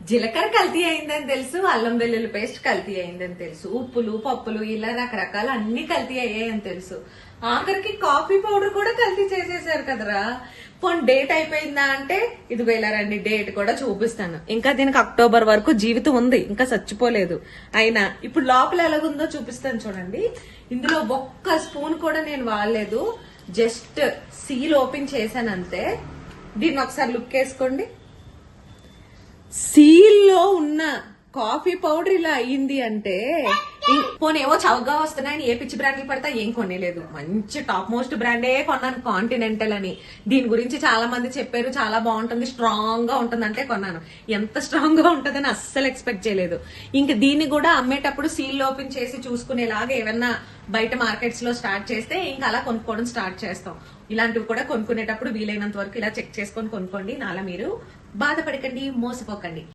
జీలకర్ర కల్తీ అయిందని తెలుసు, అల్లం వెల్లుల్లి పేస్ట్ కల్తీ అయిందని తెలుసు, ఉప్పులు పప్పులు ఇలా రకరకాల అన్ని కల్తీ అయ్యాయని తెలుసు. ఆఖరికి కాఫీ పౌడర్ కూడా కల్తీ చేసేసారు కదరా. పోనీ డేట్ అయిపోయిందా అంటే ఇదిగో ఇలా రండి, డేట్ కూడా చూపిస్తాను. ఇంకా దీనికి అక్టోబర్ వరకు జీవితం ఉంది, ఇంకా చచ్చిపోలేదు. అయినా ఇప్పుడు లోపల ఎలాగుందో చూపిస్తాను చూడండి. ఇందులో ఒక్క స్పూన్ కూడా నేను వాడలేదు, జస్ట్ సీల్ ఓపెన్ చేశాను అంతే. దీన్ని ఒకసారి లుక్ వేసుకోండి. సీల్లో ఉన్న కాఫీ పౌడర్ ఇలా అయ్యింది అంటే పోనేవో చౌకగా వస్తున్నాయని ఏ పిచ్చి బ్రాండ్లు పడతా ఏం కొనేలేదు. మంచి టాప్ మోస్ట్ బ్రాండే కొన్నాను, కాంటినెంటల్ అని. దీని గురించి చాలా మంది చెప్పారు, చాలా బాగుంటుంది, స్ట్రాంగ్ గా ఉంటుంది అంటే కొన్నాను. ఎంత స్ట్రాంగ్ గా ఉంటుందని అస్సలు ఎక్స్పెక్ట్ చేయలేదు. ఇంక దీన్ని కూడా అమ్మేటప్పుడు సీల్ ఓపెన్ చేసి చూసుకునేలాగా ఏమన్నా బయట మార్కెట్స్ లో స్టార్ట్ చేస్తే ఇంకా అలా కొనుక్కోవడం స్టార్ట్ చేస్తాం. ఇలాంటివి కూడా కొనుక్కునేటప్పుడు వీలైనంత వరకు ఇలా చెక్ చేసుకొని కొనుక్కోండి. నాలా మీరు బాధపడకండి, మోసపోకండి.